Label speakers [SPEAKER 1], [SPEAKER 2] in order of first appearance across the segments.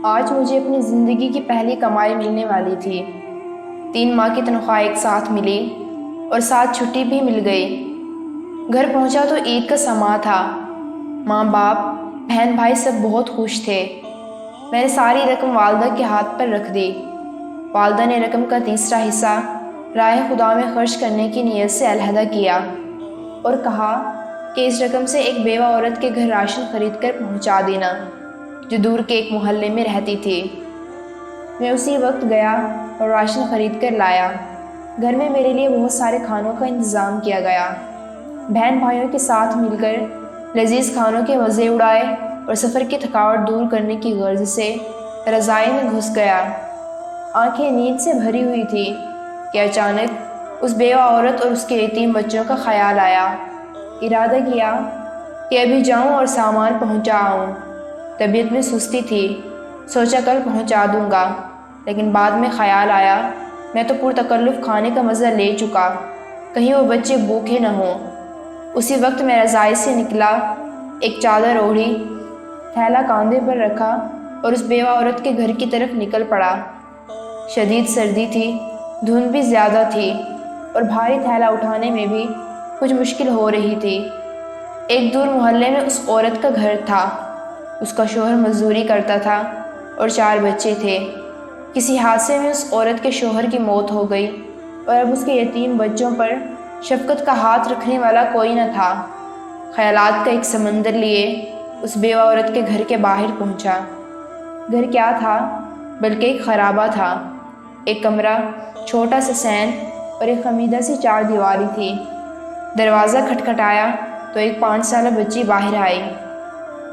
[SPEAKER 1] آج مجھے اپنی زندگی کی پہلی کمائی ملنے والی تھی۔ 3 ماہ کی تنخواہ ایک ساتھ ملی اور ساتھ چھٹی بھی مل گئی۔ گھر پہنچا تو عید کا سماں تھا۔ ماں باپ بہن بھائی سب بہت خوش تھے۔ میں نے ساری رقم والدہ کے ہاتھ پر رکھ دی۔ والدہ نے رقم کا تیسرا حصہ راہ خدا میں خرچ کرنے کی نیت سے علیحدہ کیا اور کہا کہ اس رقم سے ایک بیوہ عورت کے گھر راشن خرید کر پہنچا دینا جو دور کے ایک محلے میں رہتی تھی۔ میں اسی وقت گیا اور راشن خرید کر لایا۔ گھر میں میرے لیے بہت سارے کھانوں کا انتظام کیا گیا۔ بہن بھائیوں کے ساتھ مل کر لذیذ کھانوں کے مزے اڑائے اور سفر کی تھکاوٹ دور کرنے کی غرض سے رضائی میں گھس گیا۔ آنکھیں نیند سے بھری ہوئی تھی کہ اچانک اس بیوہ عورت اور اس کے یتیم بچوں کا خیال آیا۔ ارادہ کیا کہ ابھی جاؤں اور سامان پہنچا آؤں۔ طبیعت میں سستی تھی، سوچا کل پہنچا دوں گا، لیکن بعد میں خیال آیا میں تو پرتکلف کھانے کا مزہ لے چکا، کہیں وہ بچے بھوکے نہ ہوں۔ اسی وقت میں رضائی سے نکلا، ایک چادر اوڑھی، تھیلا کاندھے پر رکھا اور اس بیوہ عورت کے گھر کی طرف نکل پڑا۔ شدید سردی تھی، دھند بھی زیادہ تھی اور بھاری تھیلا اٹھانے میں بھی کچھ مشکل ہو رہی تھی۔ ایک دور محلے میں اس عورت کا گھر تھا۔ اس کا شوہر مزدوری کرتا تھا اور 4 بچے تھے۔ کسی حادثے میں اس عورت کے شوہر کی موت ہو گئی اور اب اس کے یتیم بچوں پر شفقت کا ہاتھ رکھنے والا کوئی نہ تھا۔ خیالات کا ایک سمندر لیے اس بیوہ عورت کے گھر کے باہر پہنچا۔ گھر کیا تھا بلکہ ایک خرابہ تھا۔ ایک کمرہ، چھوٹا سا صحن اور ایک خمیدہ سی 4 دیواری تھی۔ دروازہ کھٹکھٹایا تو ایک 5 سالہ بچی باہر آئی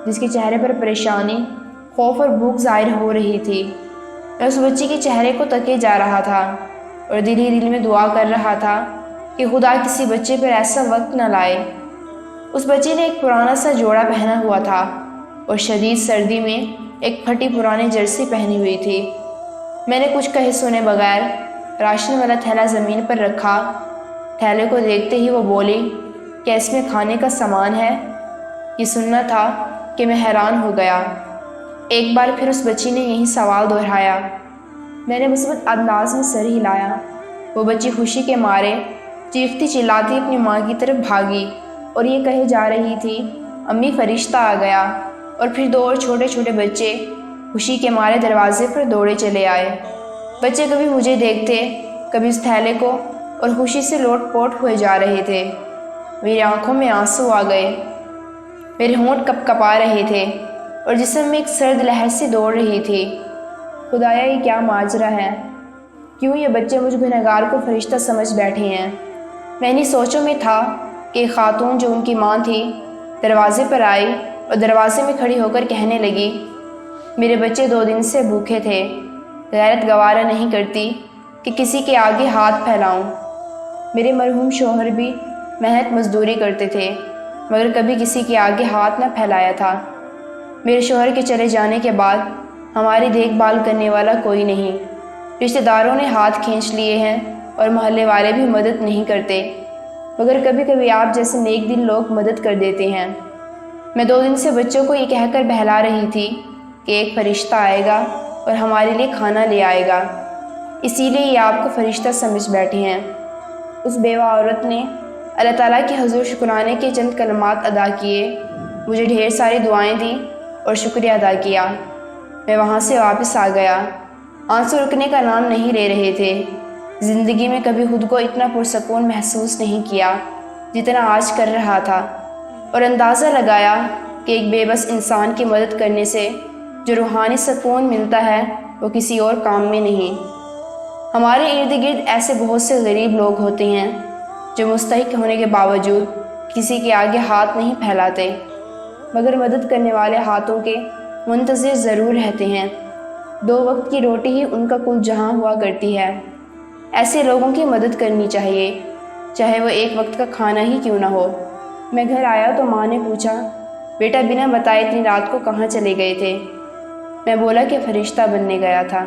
[SPEAKER 1] جس کے چہرے پر پریشانی، خوف اور بھوک ظاہر ہو رہی تھی۔ میں اس بچی کے چہرے کو تکے جا رہا تھا اور دل ہی دل میں دعا کر رہا تھا کہ خدا کسی بچے پر ایسا وقت نہ لائے۔ اس بچی نے ایک پرانا سا جوڑا پہنا ہوا تھا اور شدید سردی میں ایک پھٹی پرانی جرسی پہنی ہوئی تھی۔ میں نے کچھ کہے سنے بغیر راشن والا تھیلا زمین پر رکھا۔ تھیلے کو دیکھتے ہی وہ بولی، کیا اس میں کھانے کا سامان ہے؟ یہ سننا تھا کہ میں حیران ہو گیا۔ ایک بار پھر اس بچی نے یہی سوال دہرایا۔ میں نے مثبت انداز میں سر ہلایا۔ وہ بچی خوشی کے مارے چیختی چلاتی اپنی ماں کی طرف بھاگی اور یہ کہے جا رہی تھی، امی فرشتہ آ گیا۔ اور پھر 2 اور چھوٹے چھوٹے بچے خوشی کے مارے دروازے پر دوڑے چلے آئے۔ بچے کبھی مجھے دیکھتے، کبھی اس تھیلے کو اور خوشی سے لوٹ پوٹ ہوئے جا رہے تھے۔ میری آنکھوں میں آنسو آ گئے، میرے ہونٹ کپ کپا رہے تھے اور جسم میں ایک سرد لہر سی دوڑ رہی تھی۔ خدایا یہ کیا ماجرا ہے؟ کیوں یہ بچے مجھ گنہگار کو فرشتہ سمجھ بیٹھے ہیں؟ میں انہی سوچوں میں تھا کہ ایک خاتون جو ان کی ماں تھی دروازے پر آئی اور دروازے میں کھڑی ہو کر کہنے لگی، میرے بچے 2 دن سے بھوکے تھے، غیرت گوارا نہیں کرتی کہ کسی کے آگے ہاتھ پھیلاؤں۔ میرے مرحوم شوہر بھی محنت مزدوری کرتے تھے مگر کبھی کسی کے آگے ہاتھ نہ پھیلایا تھا۔ میرے شوہر کے چلے جانے کے بعد ہماری دیکھ بھال کرنے والا کوئی نہیں۔ رشتہ داروں نے ہاتھ کھینچ لیے ہیں اور محلے والے بھی مدد نہیں کرتے، مگر کبھی کبھی آپ جیسے نیک دل لوگ مدد کر دیتے ہیں۔ میں 2 دن سے بچوں کو یہ کہہ کر بہلا رہی تھی کہ ایک فرشتہ آئے گا اور ہمارے لیے کھانا لے آئے گا، اسی لیے یہ آپ کو فرشتہ سمجھ بیٹھے ہیں۔ اس بیوہ عورت نے اللہ تعالیٰ کے حضور شکرانے کے چند کلمات ادا کیے، مجھے ڈھیر ساری دعائیں دیں اور شکریہ ادا کیا۔ میں وہاں سے واپس آ گیا۔ آنسو رکنے کا نام نہیں لے رہے تھے۔ زندگی میں کبھی خود کو اتنا پرسکون محسوس نہیں کیا جتنا آج کر رہا تھا، اور اندازہ لگایا کہ ایک بے بس انسان کی مدد کرنے سے جو روحانی سکون ملتا ہے وہ کسی اور کام میں نہیں۔ ہمارے ارد گرد ایسے بہت سے غریب لوگ ہوتے ہیں جو مستحق ہونے کے باوجود کسی کے آگے ہاتھ نہیں پھیلاتے، مگر مدد کرنے والے ہاتھوں کے منتظر ضرور رہتے ہیں۔ 2 وقت کی روٹی ہی ان کا کل جہاں ہوا کرتی ہے۔ ایسے لوگوں کی مدد کرنی چاہیے، چاہے وہ 1 وقت کا کھانا ہی کیوں نہ ہو۔ میں گھر آیا تو ماں نے پوچھا، بیٹا بنا بتائے اتنی رات کو کہاں چلے گئے تھے؟ میں بولا کہ فرشتہ بننے گیا تھا۔